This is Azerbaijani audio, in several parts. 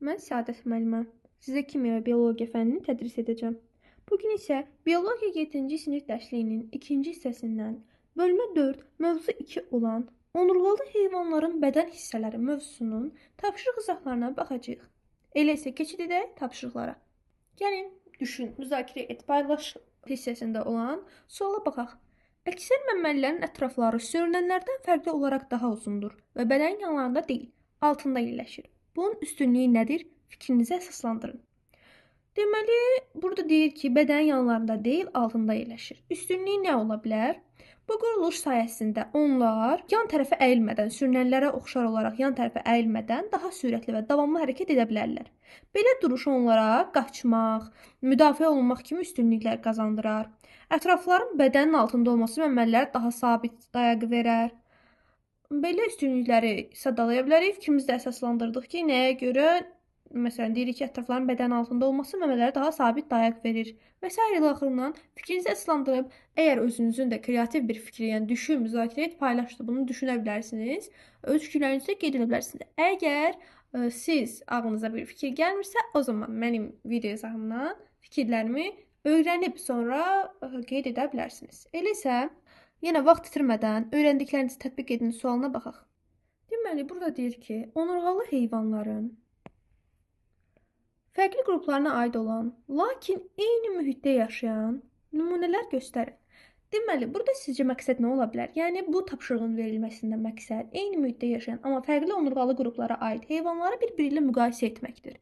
Mən Səadət müəlliməm. Sizə kimya və biologiya fənnini tədris edəcəm. Bu gün isə biologiya 7-ci sinif dərsliyinin 2-ci hissəsindən bölmə 4, mövzu 2 olan onurğalı heyvanların bədən hissələri mövzusunun tapşırıq izahlarına baxacağıq. Elə isə keçid edək tapşırıqlara. Gəlin, düşün, müzakirə et, paylaş hissəsində olan suala baxaq. Əksər məməlilərin ətrafları sürünənlərdən fərqli olaraq daha uzundur və bədənin yanlarında deyil, altında yerləşir. Bunun üstünlüyü nədir? Fikrinizi əsaslandırın. Deməli, burada deyir ki, bədənin yanlarında deyil, altında yerləşir. Üstünlüyü nə ola bilər? Bu quruluş sayəsində onlar yan tərəfə əyilmədən, sürünənlərə oxşar olaraq yan tərəfə əyilmədən daha sürətli və davamlı hərəkət edə bilərlər. Belə duruş onlara qaçmaq, müdafiə olunmaq kimi üstünlüklər qazandırar. Ətrafların bədənin altında olması məməlilərə daha sabit dayaq verər. Belə üstünlükləri sadalaya bilərik. Fikrimizi də əsaslandırdıq ki, nəyə görə? Məsələn, deyirik ki, ətrafların bədənin altında olması məməlilərə daha sabit dayaq verir. Və s. ilə axırından fikrinizi əsaslandırıb, əgər özünüzün də kreativ bir fikri, yəni düşün, müzakirə et, paylaşdı, bunu düşünə bilərsiniz. Öz fikirlərinizi də qeyd edə bilərsiniz. Əgər siz ağlınıza bir fikir gəlmirsə, o zaman mənim video izahımdan fikirlərimi öyrənib sonra qeyd edə bilərsiniz. Elə isə yenə vaxt itirmədən öyrəndiklərinizi tətbiq edin sualına baxaq. Deməli, burada deyir ki, onurğalı heyvanların fərqli qruplarına aid olan, lakin eyni mühitdə yaşayan nümunələr göstərin. Deməli, burada sizcə məqsəd nə ola bilər? Yəni, bu tapşırığın verilməsində məqsəd eyni mühitdə yaşayan, amma fərqli onurğalı qruplara aid heyvanları bir-biri ilə müqayisə etməkdir.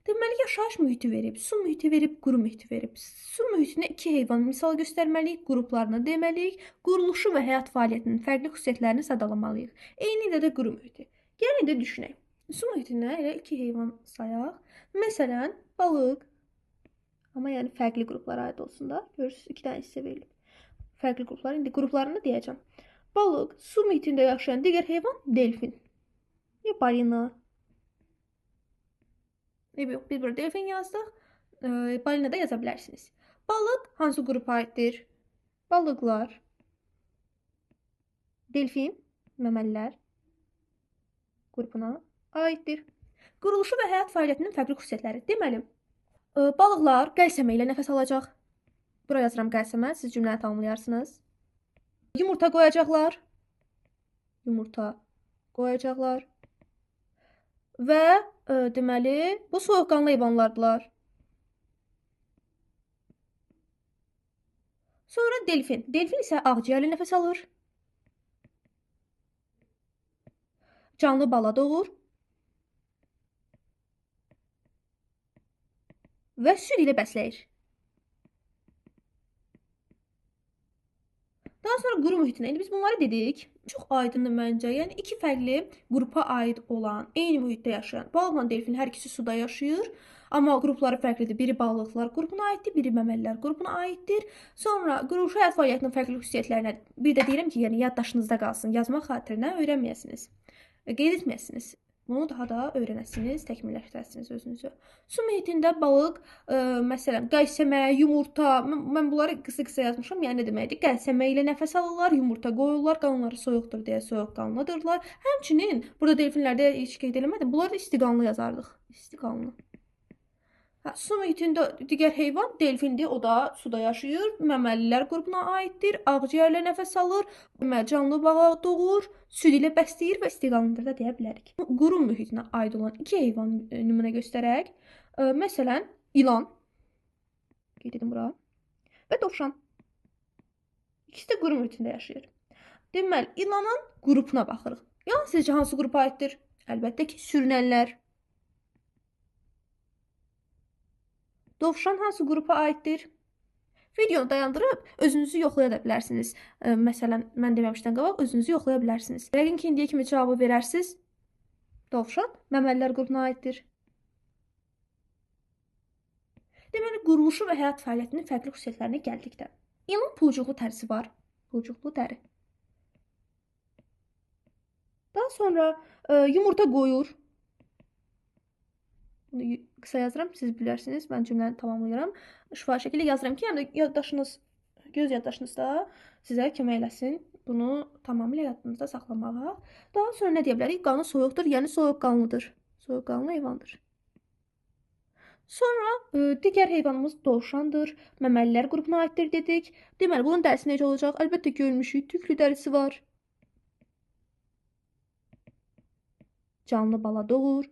Deməli, yaşayış mühiti verib, su mühiti verib, quru mühiti verib. Su mühitinə 2 heyvan misal göstərməliyik, qruplarını deməliyik, quruluşu və həyat fəaliyyətinin fərqli xüsusiyyətlərini sadalamalıyıq. Eyni ilə də quru mühiti. Gəlin də düşünək. Su mühitinə elə 2 heyvan sayaq. Məsələn, balıq. Amma yəni fərqli qruplara aid olsun da. Görürsünüz, 2 dənə hissə verilib. Fərqli qruplar, indi qruplarını deyəcəm. Balıq, su mühitində yaşayan digər heyvan delfin. Ya balina. Yox, biz burada delfin yazdıq. Balina da yaza bilərsiniz. Balıq hansı qrupa aiddir? Balıqlar. Delfin, məməlilər qrupuna aiddir. Quruluşu və həyat fəaliyyətinin fərqli xüsusiyyətləri. Deməli, balıqlar qəlsəmə ilə nəfəs alacaq. Bura yazıram qəlsəmə, siz cümləni tamamlayarsınız. Yumurta qoyacaqlar. Yumurta qoyacaqlar. Və deməli, bu soyuqqanlı heyvanlardılar. Sonra delfin. Delfin isə ağciyərlə nəfəs alır. Canlı bala doğur. Və süd ilə bəsləyir. Daha sonra quru mühitinə. İndi biz bunları dedik. Çox aydındır məncə. Yəni 2 fərqli qrupa aid olan, eyni mühitdə yaşayan balıqla delfin hər ikisi suda yaşayır. Amma qrupları fərqlidir. Biri balıqlar qrupuna aiddir, biri məməlilər qrupuna aiddir. Sonra quruluş həyat fəaliyyətinin fərqli xüsusiyyətlərinə bir də deyirəm ki, yəni yaddaşınızda qalsın. Yazmaq xatirinə öyrənməyəsiniz. Qeyd etməyəsiniz. Bunu daha da öyrənəsiniz, təkmilləşdirəsiniz özünüzü. Su mühitində balıq, məsələn, qəlsəmə, yumurta, mən bunları qısa-qısa yazmışam. Yəni nə deməkdir? Qəlsəmə ilə nəfəs alırlar, yumurta qoyurlar, qanları soyuqdur deyə soyuqqanlıdırlar. Həmçinin burada delfinlərdə heç qeyd eləmədim. Bunları da istiqanlı yazardıq. İstiqanlı. Su mühitində digər heyvan delfindir, o da suda yaşayır, məməlilər qrupuna aiddir, ağciyərlə nəfəs alır, canlı bağa doğur, süd ilə bəsləyir və istiqanlıdır da deyə bilərik. Quru mühitinə aid olan 2 heyvan nümunə göstərək. Məsələn, ilan, qeyd edin bura, və dovşan. İkisi də quru mühitində yaşayır. Deməli, ilanın qrupuna baxırıq. Yəni, sizcə hansı qrupa aiddir? Əlbəttə ki, sürünənlər. Dovşan hansı qrupa aiddir? Videonu dayandırıb özünüzü yoxlaya da bilərsiniz. Məsələn, mən deməmişdən qabaq özünüzü yoxlaya bilərsiniz. Yəqin ki, indiyə kimi cavabı verərsiniz. Dovşan məməlilər qrupuna aiddir. Deməli, quruluşu və həyat fəaliyyətinin fərqli xüsusiyyətlərinə gəldikdə. İlan pulcuqlu tərisi var. Pulcuqlu dəri. Daha sonra yumurta qoyur. Bunu qısa yazıram, siz bilərsiniz. Mən cümləni tamamlayıram. Şifahi şəkildə yazıram ki, yəni yaddaşınız, göz yaddaşınızda sizə kömək eləsin bunu tamamilə yadınızda saxlamağa. Daha sonra nə deyə bilərik? Qanı soyuqdur, yəni soyuqqanlıdır. Soyuqqanlı heyvandır. Sonra digər heyvanımız dovşandır. Məməlilər qrupuna aiddir dedik. Deməli, bunun dərisi necə olacaq? Əlbəttə görmüşük. Tüklü dərisi var. Canlı bala doğur.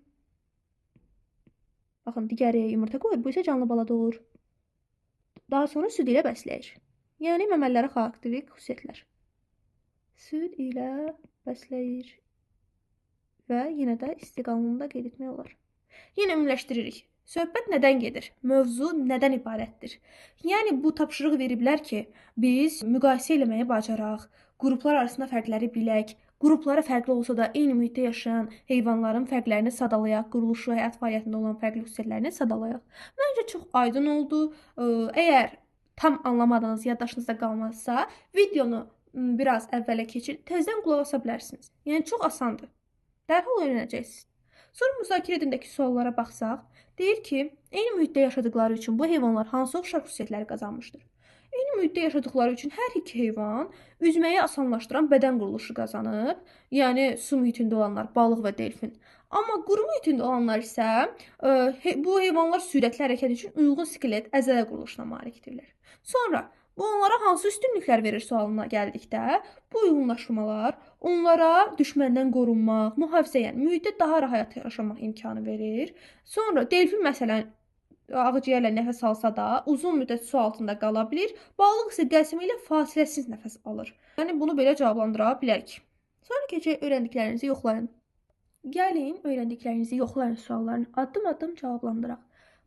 Baxın, digəri yumurta qoyur, bu isə canlı bala doğur. Daha sonra süd ilə bəsləyir. Yəni məməlilərə xarakterik xüsusiyyətlər. Süd ilə bəsləyir və yenə də istiqamında qeyd etmək olar. Yenə ümumiləşdiririk. Söhbət nədən gedir? Mövzu nədən ibarətdir? Yəni bu tapşırıq veriblər ki, biz müqayisə eləməyi bacaraq, qruplar arasında fərqləri bilək, qrupları fərqli olsa da eyni mühitdə yaşayan heyvanların fərqlərini sadalayaq, quruluşu və həyat fəaliyyətində olan fərqli xüsusiyyətlərini sadalayaq. Məncə çox aydın oldu. Əgər tam anlamadığınız, yaddaşınızda qalmazsa, videonu biraz əvvələ keçir, tezdən qulaq asa bilərsiniz. Yəni çox asandır. Dərhal öyrənəcəksiniz. Sonra müzakirə edindəki suallara baxsaq, deyir ki, eyni mühitdə yaşadıkları üçün bu heyvanlar hansı oxşar xüsusiyyətləri qazanmışdır? Eyni mühitdə yaşadıkları üçün hər iki heyvan üzməyi asanlaşdıran bədən quruluşu qazanıb, yəni su mühitində olanlar balıq və delfin. Amma quru mühitində olanlar isə bu heyvanlar sürətli hərəkət üçün uyğun skelet, əzələ quruluşuna malikdirlər. Sonra bu onlara hansı üstünlüklər verir sualına gəldikdə, bu uyğunlaşmalar onlara düşməndən qorunmaq, mühafizə, yəni mühitdə daha rahat yaşamaq imkanı verir. Sonra delfin məsələn ağciyərlə nəfəs alsa da uzun müddət su altında qala bilir. Balıq isə qəlsəmə ilə fasiləsiz nəfəs alır. Yəni bunu belə cavablandıra bilərik. Sonra keçək öyrəndiklərinizi yoxlayın. Gəlin öyrəndiklərinizi yoxlayın suallarını addım-addım cavablandıraq.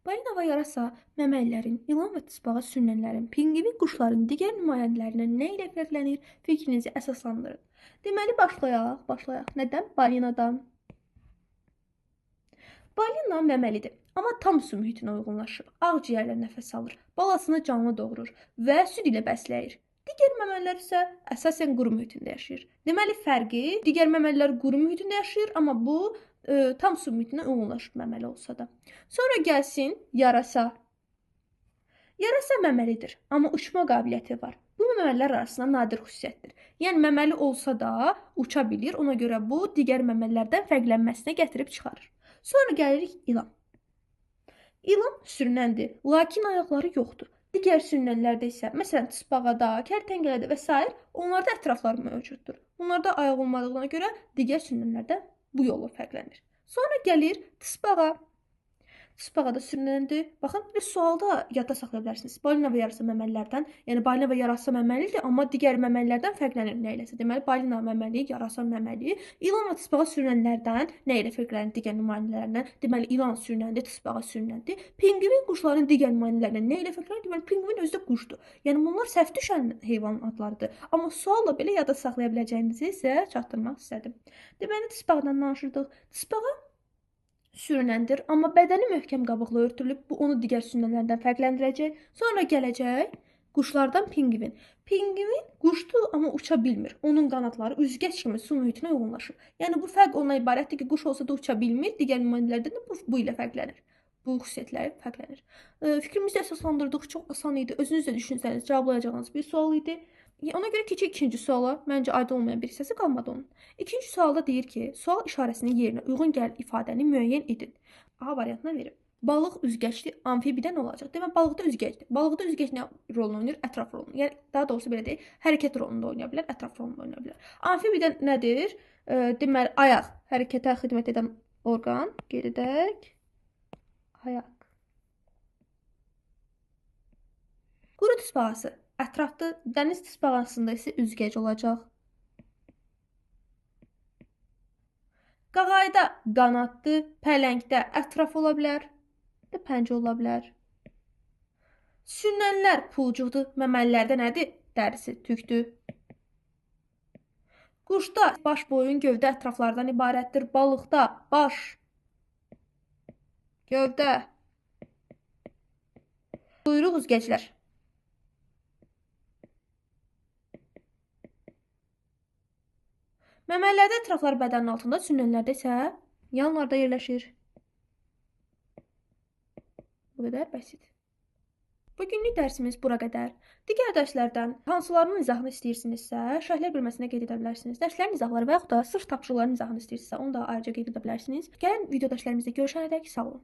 Balina və yarasa məməllərin, ilan və tısbağa sürünənlərin, pinqvin quşların digər nümayəndələrindən nə ilə fərqlənir? Fikrinizi əsaslandırın. Deməli, başlayaq. Nədən? Balinadan. Balina məməlidir, amma tam su mühitinə uyğunlaşır. Ağciyərlə nəfəs alır, balasını canlı doğurur və süd ilə bəsləyir. Digər məməlilər isə əsasən quru mühitində yaşayır. Deməli, fərqi digər məməlilər quru mühitində yaşayır, amma bu tam su mühitinə uyğunlaşıb məməli olsa da. Sonra gəlsin yarasa. Yarasa məməlidir, amma uçma qabiliyyəti var. Bu məməlilər arasında nadir xüsusiyyətdir. Yəni məməli olsa da uça bilir, ona görə bu digər məməlilərdən fərqlənməsinə gətirib çıxarır. Sonra gəlirik ilan. İlan sürünəndir, lakin ayaqları yoxdur. Digər sürünənlərdə isə, məsələn, tısbağada, kərtənkələdə və s. onlarda ətrafları mövcuddur. Bunlarda ayaq olmadığına görə digər sürünənlərdən bu yolla fərqlənir. Sonra gəlir tısbağa. Tısbağa da sürünəndir. Baxın, bir sualda yadda saxlaya bilərsiniz. Balina və yarasa məməlilərdən, yəni balina və yarasa məməlidir, amma digər məməlilərdən fərqlənir nə iləsə. Deməli, balina məməli, yarasa məməli, ilan və tısbağa sürünənlərdən nə ilə fərqlənir digər nümayəndələrindən? Deməli, ilan sürünəndir, tısbağa sürünəndir. Pinqvin quşların digər nümayəndələrindən nə ilə fərqlənir? Deməli, pinqvin özü də quşdur. Yəni bunlar səhv düşən heyvanın adlarıdır. Amma sualla belə yadda saxlaya biləcəyinizi isə çatdırmaq istədim. Deməli, tısbağdan danışırdıq. Tısbağa sürünəndir, amma bədəni möhkəm qabıqla örtülüb, bu onu digər sürünənlərdən fərqləndirəcək. Sonra gələcək quşlardan pinqvin. Pinqvin quşdur, amma uça bilmir. Onun qanadları üzgəc kimi su mühitinə uyğunlaşır. Yəni bu fərq ondan ibarətdir ki, quş olsa da uça bilmir, digər nümayəndələrdən də bu ilə fərqlənir. Bu xüsusiyyətləri fərqlənir. Fikrimizi əsaslandırdıq, çox asan idi. Özünüz də düşünsəniz cavablayacağınız bir sual idi. Ona görə keçək ikinci suala. Məncə aydın olmayan bir hissəsi qalmadı onun. İkinci sualda deyir ki, sual işarəsinin yerinə uyğun gələn ifadəni müəyyən edin. A variantına verim. Balıq üzgəcli amfibidə nə olacaq? Demək, balıqda üzgəcdir. Balıqda üzgəc nə rolunu oynayır? Ətraf rolunu. Yəni daha doğrusu belə deyək, hərəkət rolunu da oynaya bilər, ətraf rolunu da oynaya bilər. Amfibidə nədir? Deməli, ayaq, hərəkətə xidmət edən orqan. Qeyd edək. Ayaq. Quru tısbağası ətrafda, dəniz tısbağasında isə üzgəc olacaq. Qağayda qanaddır, pələngdə ətraf ola bilər, pəncə ola bilər. Sürünənlər pulcuqdur, məməlilərdə nədir? Dərisi tükdür. Quşda baş, boyun, gövdə ətraflardan ibarətdir. Balıqda baş, gövdə, quyruq üzgəclər. Məməlilərdə ətraflar bədənin altında, sürünənlərdə isə yanlarda yerləşir. Bu qədər bəsit. Bugünlük dərsimiz bura qədər. Digər dərslərdən hansılarının izahını istəyirsinizsə, şərhlər bölməsinə qeyd edə bilərsiniz. Dərslərin izahları və yaxud da sırf tapşırıqların izahını istəyirsinizsə, onu da ayrıca qeyd edə bilərsiniz. Gəlin video dərslərimizdə görüşənədək sağ olun.